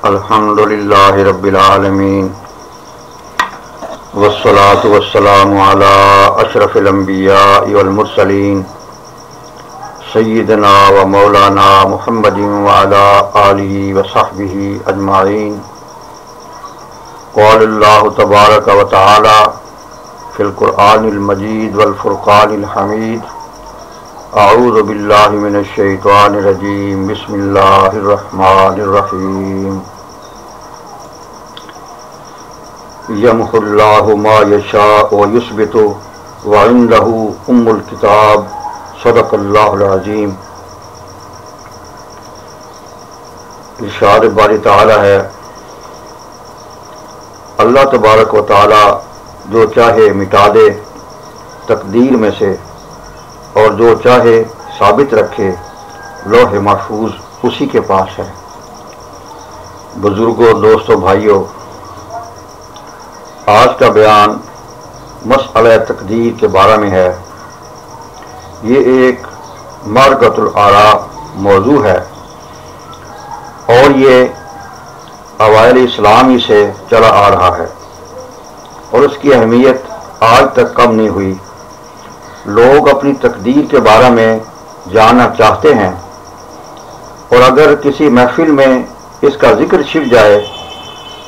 الحمدللہ رب العالمین والصلاة والسلام علی اشرف الانبیاء والمرسلین سیدنا و مولانا محمد وعلی آلہ وصحبہ اجمعین. قال اللہ تبارک و تعالی فی القرآن المجید والفرقان الحمید. اعوذ باللہ من الشیطان الرجیم. بسم اللہ الرحمن الرحیم. یمحو اللہ ما یشاء ویثبت وعندہ ام الکتاب. صدق اللہ العظیم. ارشاد باری تعالی ہے، اللہ تبارک و تعالی جو چاہے مٹا دے تقدیر میں سے، اور جو چاہے ثابت رکھے لوح محفوظ اسی کے پاس ہے. بزرگوں، دوستوں، بھائیوں، آج کا بیان مسئلہ تقدیر کے بارے میں ہے. یہ ایک معرکۃ الآراء موضوع ہے اور یہ اوائل اسلامی سے چلا آ رہا ہے اور اس کی اہمیت آج تک کم نہیں ہوئی. لوگ اپنی تقدیر کے بارے میں جاننا چاہتے ہیں اور اگر کسی محفل میں اس کا ذکر چھپ جائے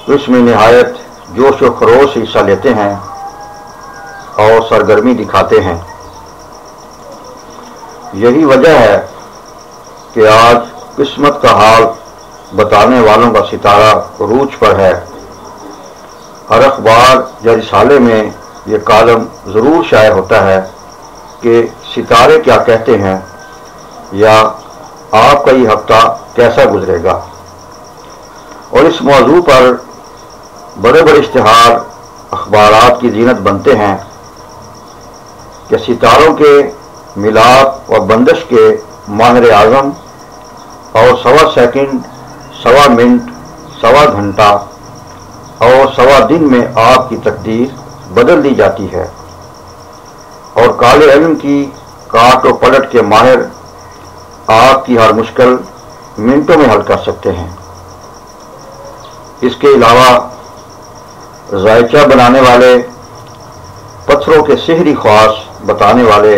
تو اس میں نہایت جوش و خروش سے حصہ لیتے ہیں اور سرگرمی دکھاتے ہیں. یہی وجہ ہے کہ آج قسمت کا حال بتانے والوں کا ستارہ عروج پر ہے. ہر اخبار یا رسالے میں یہ کالم ضرور شائع ہوتا ہے کہ ستارے کیا کہتے ہیں یا آپ کا یہ ہفتہ کیسا گزرے گا. اور اس موضوع پر بڑے بڑے اشتہار اخبارات کی زینت بنتے ہیں کہ ستاروں کے ملاپ و بندش کے ماہر اعظم اور 1.25 سیکنڈ، 1.25 منٹ، 1.25 گھنٹہ اور 1.25 دن میں آپ کی تقدیر بدل دی جاتی ہے، اور کالے علم کی کاٹ و پلٹ کے ماہر آپ کی ہر مشکل منٹوں میں حل کر سکتے ہیں. اس کے علاوہ ذائچہ بنانے والے، پتھروں کے سحری خواص بتانے والے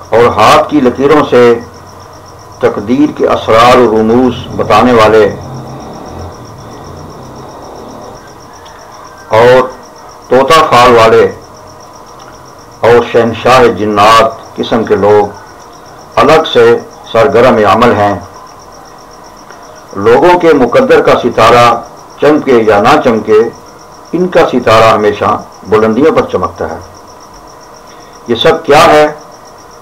اور ہاتھ کی لکیروں سے تقدیر کے اسرار و رموز بتانے والے اور طوطا خال والے اور شہنشاہ جنات قسم کے لوگ الگ سے سرگرم عمل ہیں. لوگوں کے مقدر کا ستارہ چمکے یا نہ چمکے، ان کا ستارہ ہمیشہ بلندیوں پر چمکتا ہے. یہ سب کیا ہے؟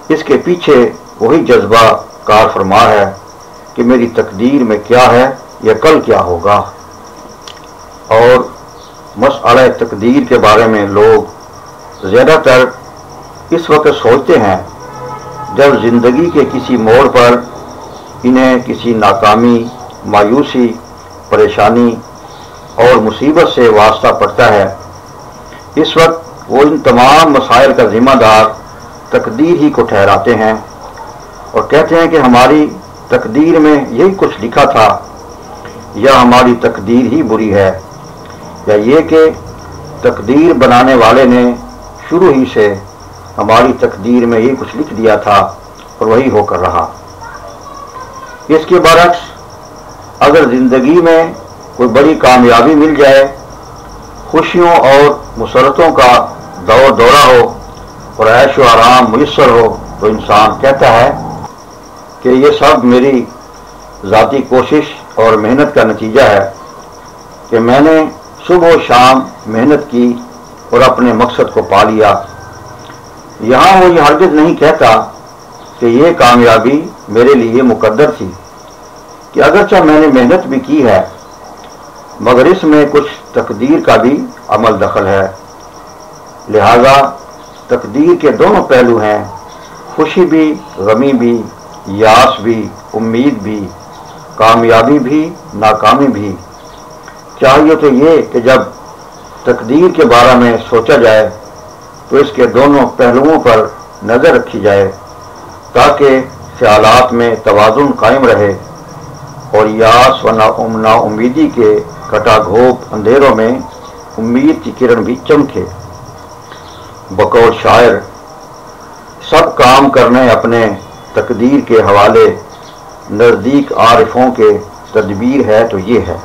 اس کے پیچھے وہی جذبہ کار فرما ہے کہ میری تقدیر میں کیا ہے یا کل کیا ہوگا. اور مسئلہ تقدیر کے بارے میں لوگ زیادہ تر اس وقت سوچتے ہیں جب زندگی کے کسی موڑ پر انہیں کسی ناکامی، مایوسی، پریشانی اور مصیبت سے واسطہ پڑتا ہے. اس وقت وہ ان تمام مسائل کا ذمہ دار تقدیر ہی کو ٹھہراتے ہیں اور کہتے ہیں کہ ہماری تقدیر میں یہی کچھ لکھا تھا، یا ہماری تقدیر ہی بری ہے، یا یہ کہ تقدیر بنانے والے نے شروع ہی سے ہماری تقدیر میں یہ کچھ لکھ دیا تھا اور وہی ہو کر رہا. اس کے برعکس اگر زندگی میں کوئی بڑی کامیابی مل جائے، خوشیوں اور مسرتوں کا دور دورہ ہو اور عیش و آرام میسر ہو، تو انسان کہتا ہے کہ یہ سب میری ذاتی کوشش اور محنت کا نتیجہ ہے کہ میں نے صبح و شام محنت کی اور اپنے مقصد کو پا لیا. یہاں وہ یہ ہرگز نہیں کہتا کہ یہ کامیابی میرے لیے مقدر تھی، کہ اگرچہ میں نے محنت بھی کی ہے مگر اس میں کچھ تقدیر کا بھی عمل دخل ہے. لہذا تقدیر کے دونوں پہلو ہیں، خوشی بھی، غمی بھی، یاس بھی، امید بھی، کامیابی بھی، ناکامی بھی. چاہیے تو یہ کہ جب تقدیر کے بارے میں سوچا جائے تو اس کے دونوں پہلوؤں پر نظر رکھی جائے تاکہ خیالات میں توازن قائم رہے اور یاس و نا امیدی کے کٹا گھوپ اندھیروں میں امید کی کرن بھی چمکے۔ بقول شاعر، سب کام کرنے اپنے تقدیر کے حوالے، نزدیک عارفوں کے تدبیر ہے تو یہ ہے۔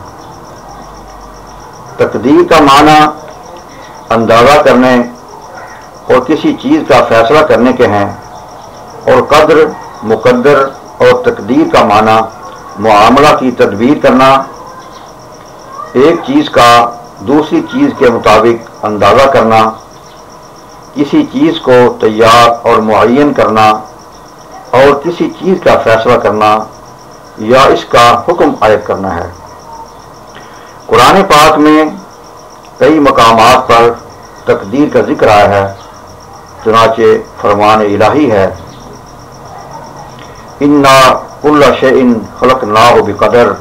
تقدیر کا معنی اندازہ کرنے اور کسی چیز کا فیصلہ کرنے کے ہیں، اور قدر، مقدر اور تقدیر کا معنی معاملہ کی تدبیر کرنا، ایک چیز کا دوسری چیز کے مطابق اندازہ کرنا، کسی چیز کو تیار اور معین کرنا، اور کسی چیز کا فیصلہ کرنا یا اس کا حکم عائد کرنا ہے۔ قرآن پاک میں کئی مقامات پر تقدیر کا ذکر آیا ہے، چنانچہ فرمان الہی ہے، اِنَّا كُلَّ شَيْءٍ خَلَقْنَاهُ بِقَدَرٍ،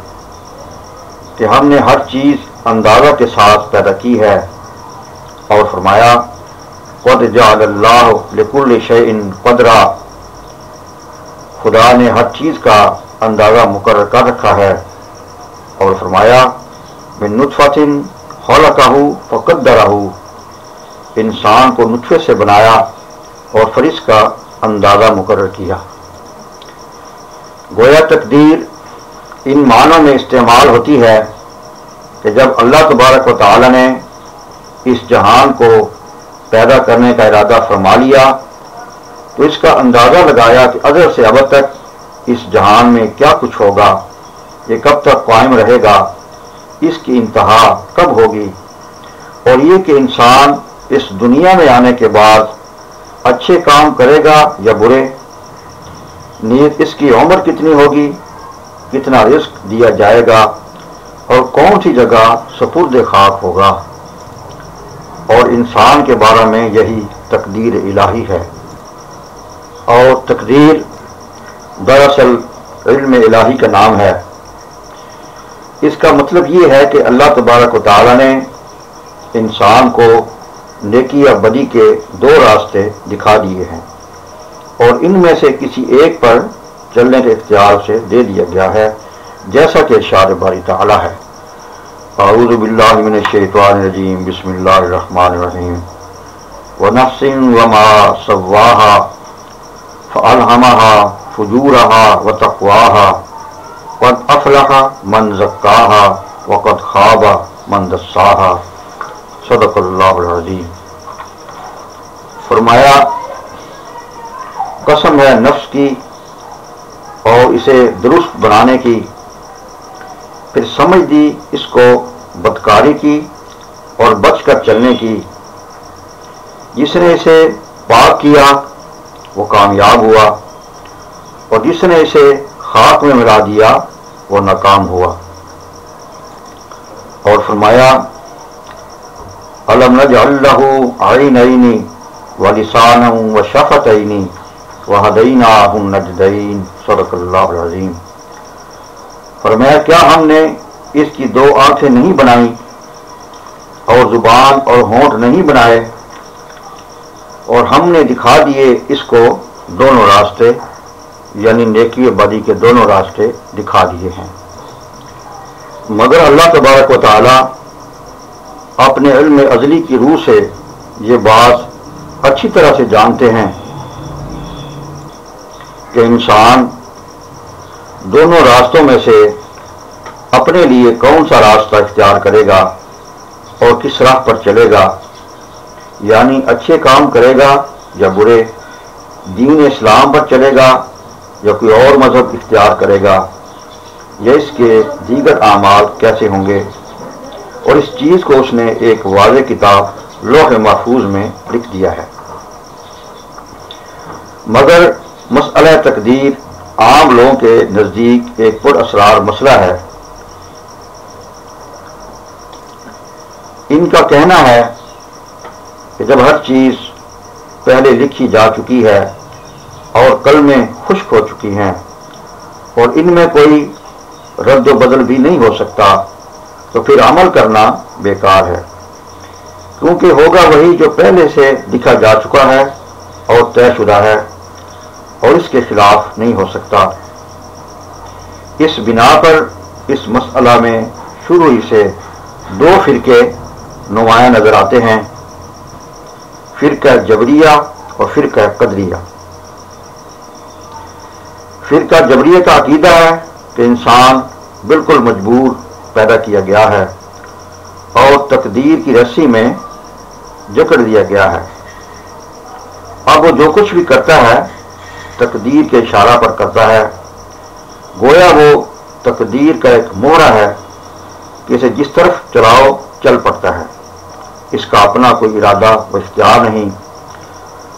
کہ ہم نے ہر چیز اندازہ کے ساتھ پیدا کی ہے، اور فرمایا قَدْ جَعَلَ اللَّهُ لِكُلِّ شَيْءٍ قَدْرًا، خدا نے ہر چیز کا اندازہ مقرر کر رکھا ہے، اور فرمایا مِن نُطْفَةٍ خَلَقَهُ فَقَدَّرَهُ، انسان کو نطفے سے بنایا اور پھر اس کا اندازہ مقرر کیا۔ گویا تقدیر ان معنوں میں استعمال ہوتی ہے کہ جب اللہ تبارک و تعالی نے اس جہان کو پیدا کرنے کا ارادہ فرما لیا تو اس کا اندازہ لگایا کہ ازل سے ابد تک اس جہان میں کیا کچھ ہوگا، یہ کب تک قائم رہے گا، اس کی انتہا کب ہوگی، اور یہ کہ انسان اس دنیا میں آنے کے بعد اچھے کام کرے گا یا برے، نیت اس کی عمر کتنی ہوگی، کتنا رزق دیا جائے گا، اور کون سی جگہ سپرد خاک ہوگا، اور انسان کے بارے میں یہی تقدیر الہی ہے۔ اور تقدیر دراصل علم الہی کا نام ہے۔ اس کا مطلب یہ ہے کہ اللہ تبارک و تعالی نے انسان کو نیکی یا بدی کے دو راستے دکھا دیے ہیں، اور ان میں سے کسی ایک پر چلنے کے اختیار سے دے دیا گیا ہے، جیسا کہ ارشاد باری تعالی ہے۔ اعوذ باللہ من الشیطان الرجیم، بسم اللہ الرحمن الرحیم۔ وَنَفْسٍ وَمَا سَوَّاهَا فَأَلْهَمَهَا فُجُورَهَا وَتَقْوَاهَا قَدْ أَفْلَحَ مَنْ زَكَّاهَا وَقَدْ خَابَ مَنْ دَسَّاهَا، صدق اللہ العظیم۔ فرمایا قسم ہے نفس کی اور اسے درست بنانے کی، پھر سمجھ دی اس کو بدکاری کی اور بچ کر چلنے کی۔ جس نے اسے پاک کیا وہ کامیاب ہوا، اور جس نے اسے خاک میں ملا دیا وہ ناکام ہوا۔ اور فرمایا أَلَمْ نَجْعَلْ لَهُ عَيْنَيْنِ وَلِسَانًا وَشَفَتَيْنِ وَهَدَيْنَاهُ النَّجْدَيْنِ، صدق اللہ العظیم۔ فرمایا کیا ہم نے اس کی دو آنکھیں نہیں بنائیں، اور زبان اور ہونٹ نہیں بنائے، اور ہم نے دکھا دیے اس کو دونوں راستے، یعنی نیکی و بدی کے دونوں راستے دکھا دیے ہیں۔ مگر اللہ تبارک و تعالی اپنے علم ازلی کی روح سے یہ بات اچھی طرح سے جانتے ہیں کہ انسان دونوں راستوں میں سے اپنے لیے کون سا راستہ اختیار کرے گا اور کس راہ پر چلے گا، یعنی اچھے کام کرے گا یا برے، دین اسلام پر چلے گا یا کوئی اور مذہب اختیار کرے گا، یا اس کے دیگر اعمال کیسے ہوں گے۔ اور اس چیز کو اس نے ایک واضح کتاب لوح محفوظ میں لکھ دیا ہے۔ مگر مسئلہ تقدیر عام لوگوں کے نزدیک ایک پر اسرار مسئلہ ہے۔ ان کا کہنا ہے کہ جب ہر چیز پہلے لکھی جا چکی ہے اور کلمیں خشک ہو چکی ہیں اور ان میں کوئی رد و بدل بھی نہیں ہو سکتا، تو پھر عمل کرنا بیکار ہے، کیونکہ ہوگا وہی جو پہلے سے لکھا جا چکا ہے اور طے شدہ ہے، اور اس کے خلاف نہیں ہو سکتا۔ اس بنا پر اس مسئلہ میں شروع ہی سے دو فرقے نمایاں نظر آتے ہیں، فرقہ جبریہ اور فرقہ قدریہ۔ فرقہ جبریہ کا عقیدہ ہے کہ انسان بالکل مجبور پیدا کیا گیا ہے اور تقدیر کی رسی میں جکڑ دیا گیا ہے۔ اب وہ جو کچھ بھی کرتا ہے تقدیر کے اشارہ پر کرتا ہے، گویا وہ تقدیر کا ایک مہرہ ہے کہ اسے جس طرف چلاؤ چل پڑتا ہے، اس کا اپنا کوئی ارادہ و اختیار نہیں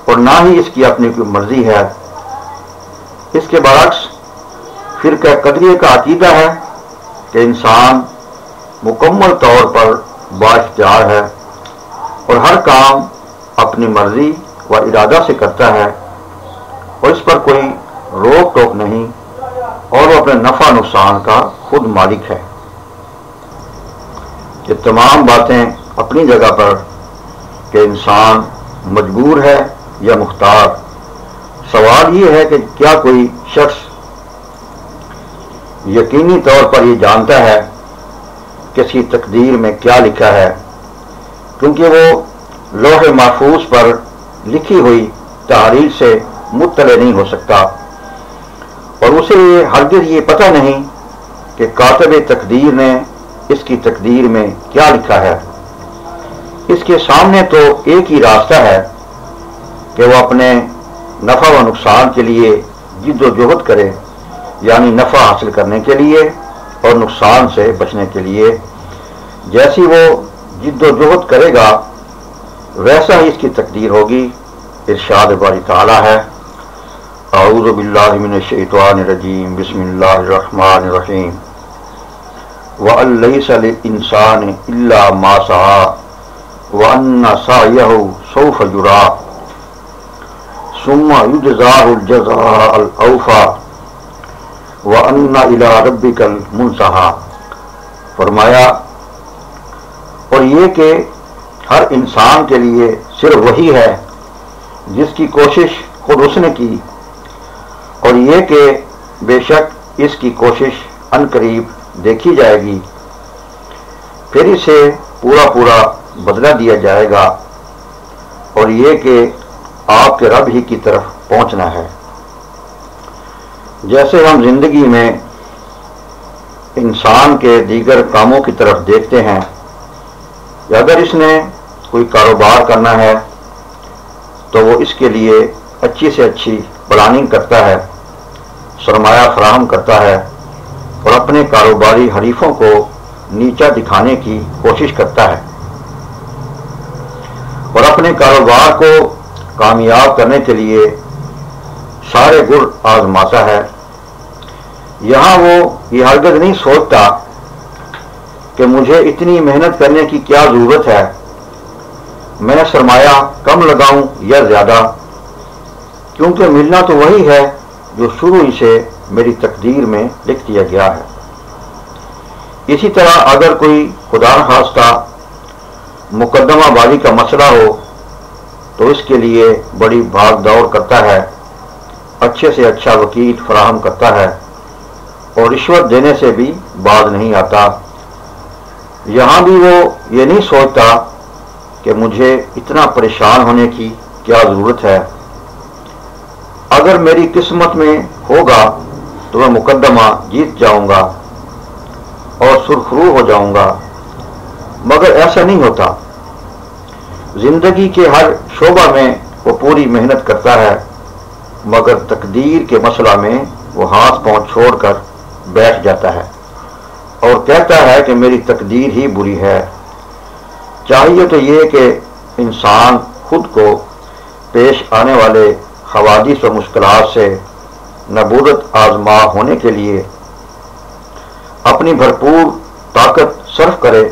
اور نہ ہی اس کی اپنی کوئی مرضی ہے۔ اس کے برعکس فرقہ قدریہ کا عقیدہ ہے کہ انسان مکمل طور پر بااختیار ہے اور ہر کام اپنی مرضی و ارادہ سے کرتا ہے اور اس پر کوئی روک ٹوک نہیں اور وہ اپنے نفع نقصان کا خود مالک ہے۔ یہ تمام باتیں اپنی جگہ پر کہ انسان مجبور ہے یا مختار۔ سوال یہ ہے کہ کیا کوئی شخص یقینی طور پر یہ جانتا ہے کہ اس کی تقدیر میں کیا لکھا ہے، کیونکہ وہ لوح محفوظ پر لکھی ہوئی تحریر سے مطلع نہیں ہو سکتا اور اسے ہرگز یہ پتہ نہیں کہ کاتب تقدیر نے اس کی تقدیر میں کیا لکھا ہے۔ اس کے سامنے تو ایک ہی راستہ ہے کہ وہ اپنے نفع و نقصان کے لیے جد و جہد کرے، یعنی نفع حاصل کرنے کے لیے اور نقصان سے بچنے کے لیے۔ جیسی وہ جد و جہد کرے گا ویسا ہی اس کی تقدیر ہوگی۔ ارشاد باری تعالیٰ ہے، اعوذ باللہ من الشیطان الرجیم، بسم اللہ الرحمن الرحیم، وَأَن لَّيْسَ لِلْإِنسَانِ إِلَّا مَا سَعَىٰ وَأَنَّ سَعْيَهُ سَوْفَ يُرَىٰ ثُمَّ يُجْزَاهُ الْجَزَاءَ الْأَوْفَىٰ وَأَنَّ إِلَىٰ رَبِّكَ الْمُنتَهَىٰ۔ فرمایا اور یہ کہ ہر انسان کے لیے صرف وہی ہے جس کی کوشش خود اس نے کی، اور یہ کہ بے شک اس کی کوشش عنقریب دیکھی جائے گی، پھر اسے پورا پورا بدلہ دیا جائے گا، اور یہ کہ آپ کے رب ہی کی طرف پہنچنا ہے۔ جیسے ہم زندگی میں انسان کے دیگر کاموں کی طرف دیکھتے ہیں، یا اگر اس نے کوئی کاروبار کرنا ہے تو وہ اس کے لیے اچھی سے اچھی پلاننگ کرتا ہے، سرمایہ فراہم کرتا ہے اور اپنے کاروباری حریفوں کو نیچا دکھانے کی کوشش کرتا ہے اور اپنے کاروبار کو کامیاب کرنے کے لیے سارے گر آزماتا ہے۔ یہاں وہ یہ ہرگز نہیں سوچتا کہ مجھے اتنی محنت کرنے کی کیا ضرورت ہے، میں سرمایہ کم لگاؤں یا زیادہ، کیونکہ ملنا تو وہی ہے جو شروع ہی سے میری تقدیر میں لکھ دیا گیا ہے۔ اسی طرح اگر کوئی خدا نخواستہ مقدمہ بازی کا مسئلہ ہو تو اس کے لیے بڑی بھاگ دوڑ کرتا ہے، اچھے سے اچھا وکیل فراہم کرتا ہے اور رشوت دینے سے بھی باز نہیں آتا۔ یہاں بھی وہ یہ نہیں سوچتا کہ مجھے اتنا پریشان ہونے کی کیا ضرورت ہے، اگر میری قسمت میں ہوگا تو میں مقدمہ جیت جاؤں گا اور سرخرو ہو جاؤں گا، مگر ایسا نہیں ہوتا۔ زندگی کے ہر شعبہ میں وہ پوری محنت کرتا ہے، مگر تقدیر کے مسئلہ میں وہ ہاتھ پاؤں چھوڑ کر بیٹھ جاتا ہے اور کہتا ہے کہ میری تقدیر ہی بری ہے۔ چاہیے تو یہ کہ انسان خود کو پیش آنے والے حوادث و مشکلات سے نبوت آزما ہونے کے لیے اپنی بھرپور طاقت صرف کرے،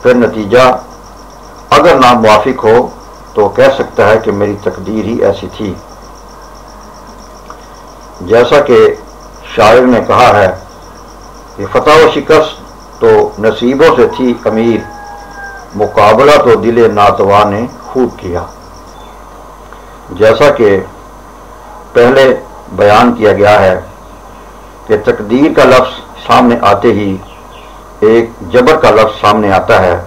پھر نتیجہ اگر ناموافق ہو تو وہ کہہ سکتا ہے کہ میری تقدیر ہی ایسی تھی۔ جیسا کہ شاعر نے کہا ہے کہ فتح و شکست تو نصیبوں سے تھی امیر، مقابلہ تو دل ناتواں نے خوب کیا۔ جیسا کہ پہلے بیان کیا گیا ہے کہ تقدیر کا لفظ سامنے آتے ہی ایک جبر کا لفظ سامنے آتا ہے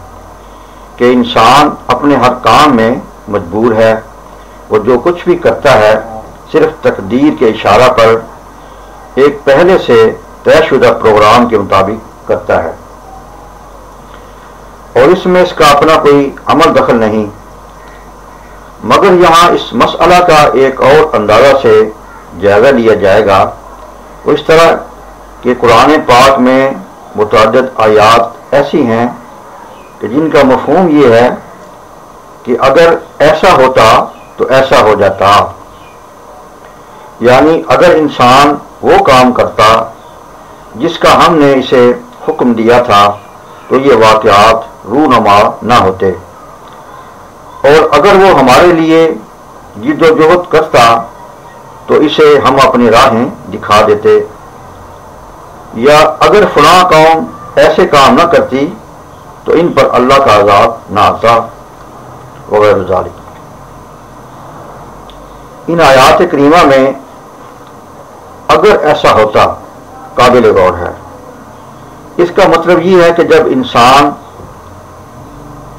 کہ انسان اپنے ہر کام میں مجبور ہے، وہ جو کچھ بھی کرتا ہے صرف تقدیر کے اشارہ پر ایک پہلے سے طے شدہ پروگرام کے مطابق کرتا ہے، اور اس میں اس کا اپنا کوئی عمل دخل نہیں۔ مگر یہاں اس مسئلہ کا ایک اور اندازہ سے جائزہ لیا جائے گا، وہ اس طرح کہ قرآن پاک میں متعدد آیات ایسی ہیں کہ جن کا مفہوم یہ ہے کہ اگر ایسا ہوتا تو ایسا ہو جاتا، یعنی اگر انسان وہ کام کرتا جس کا ہم نے اسے حکم دیا تھا تو یہ واقعات رونما نہ ہوتے، اور اگر وہ ہمارے لیے جد و جہد کرتا تو اسے ہم اپنی راہیں دکھا دیتے، یا اگر فلاں قوم ایسے کام نہ کرتی تو ان پر اللہ کا عذاب نہ آتا، وغیرہ ذالک۔ ان آیات کریمہ میں اگر ایسا ہوتا قابل غور ہے۔ اس کا مطلب یہ ہے کہ جب انسان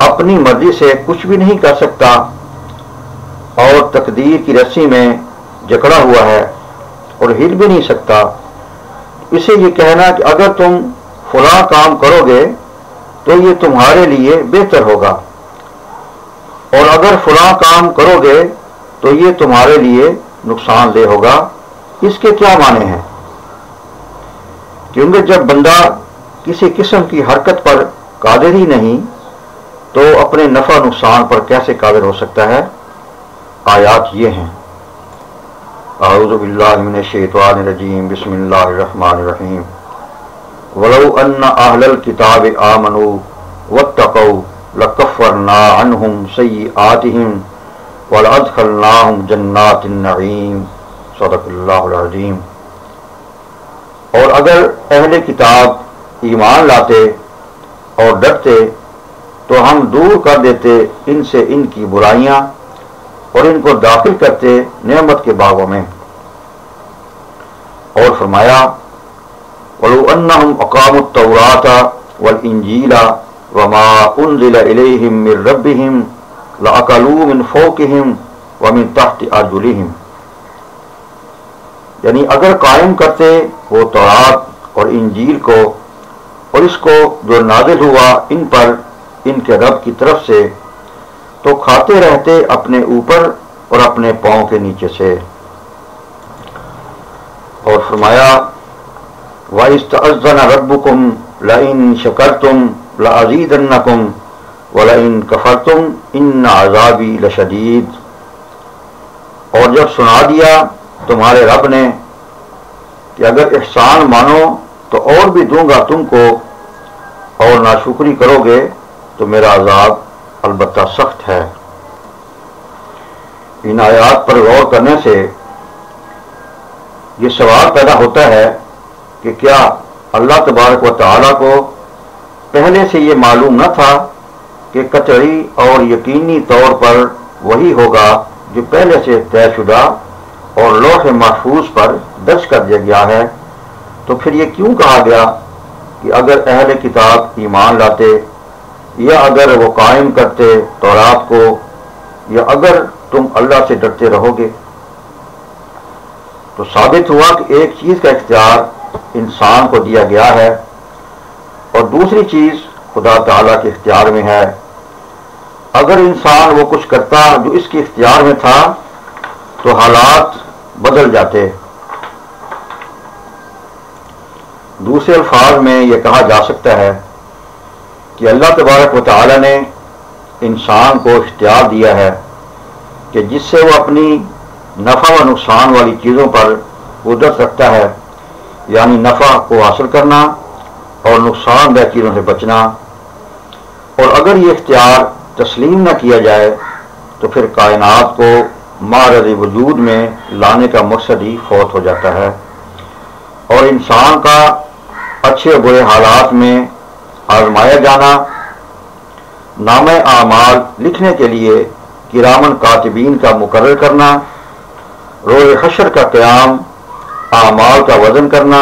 اپنی مرضی سے کچھ بھی نہیں کر سکتا اور تقدیر کی رسی میں جکڑا ہوا ہے اور ہل بھی نہیں سکتا، اسے یہ کہنا کہ اگر تم فلاں کام کرو گے تو یہ تمہارے لیے بہتر ہوگا، اور اگر فلاں کام کرو گے تو یہ تمہارے لیے نقصان دہ ہوگا، اس کے کیا معنی ہیں؟ کیونکہ جب بندہ کسی قسم کی حرکت پر قادر ہی نہیں تو اپنے نفع نقصان پر کیسے قادر ہو سکتا ہے؟ آیات یہ ہیں: اعوذ باللہ من الشیطان الرجیم، بسم اللہ الرحمن الرحیم، وَلَوْ أَنَّ أَهْلَ الْكِتَابِ آمَنُوا وَاتَّقَوْا لَكَفَّرْنَا عَنْهُمْ سَيِّئَاتِهِمْ وَلَأَدْخَلْنَاهُمْ جَنَّاتِ النَّعِيمِ، صدق اللہ العظیم۔ اور اگر اہل کتاب ایمان لاتے اور ڈرتے تو ہم دور کر دیتے ان سے ان کی برائیاں اور ان کو داخل کرتے نعمت کے باغوں میں۔ اور فرمایا وَلَوْ أَنَّهُمْ أَقَامُوا التَّوْرَاةَ وَالْإِنْجِيلَ وَمَا أُنزِلَ إِلَيْهِمْ مِنْ رَبِّهِمْ لَأَكَلُوا مِنْ فَوْقِهِمْ وَمِنْ تَحْتِ أَرْجُلِهِمْ، یعنی اگر قائم کرتے وہ تورات اور انجیل کو اور اس کو جو نازل ہوا ان پر ان کے رب کی طرف سے، تو کھاتے رہتے اپنے اوپر اور اپنے پاؤں کے نیچے سے۔ اور فرمایا وَإِذْ تَأَذَّنَ رَبُّكُمْ لَئِن شَكَرْتُمْ لَأَزِيدَنَّكُمْ وَلَئِن كَفَرْتُمْ إِنَّ عَذَابِي لَشَدِيدٌ، اور جب سنا دیا تمہارے رب نے کہ اگر احسان مانو تو اور بھی دوں گا تم کو، اور ناشکری کرو گے تو میرا عذاب البتہ سخت ہے۔ ان آیات پر غور کرنے سے یہ سوال پیدا ہوتا ہے کہ کیا اللہ تبارک و تعالیٰ کو پہلے سے یہ معلوم نہ تھا کہ قطعی اور یقینی طور پر وہی ہوگا جو پہلے سے طے شدہ اور لوح محفوظ پر درج کر دیا گیا ہے؟ تو پھر یہ کیوں کہا گیا کہ اگر اہل کتاب ایمان لاتے، یا اگر وہ قائم کرتے تورات کو، یا اگر تم اللہ سے ڈرتے رہو گے؟ تو ثابت ہوا کہ ایک چیز کا اختیار انسان کو دیا گیا ہے اور دوسری چیز خدا تعالیٰ کے اختیار میں ہے۔ اگر انسان وہ کچھ کرتا جو اس کے اختیار میں تھا تو حالات بدل جاتے۔ دوسرے الفاظ میں یہ کہا جا سکتا ہے کہ اللہ تبارک و تعالی نے انسان کو اختیار دیا ہے کہ جس سے وہ اپنی نفع و نقصان والی چیزوں پر قدرت رکھتا ہے، یعنی نفع کو حاصل کرنا اور نقصان دہ چیزوں سے بچنا، اور اگر یہ اختیار تسلیم نہ کیا جائے تو پھر کائنات کو معرض وجود میں لانے کا مقصد ہی فوت ہو جاتا ہے، اور انسان کا اچھے برے حالات میں آزمایا جانا، نامہ اعمال لکھنے کے لیے کرامن کاتبین کا مقرر کرنا، روز حشر کا قیام، اعمال کا وزن کرنا،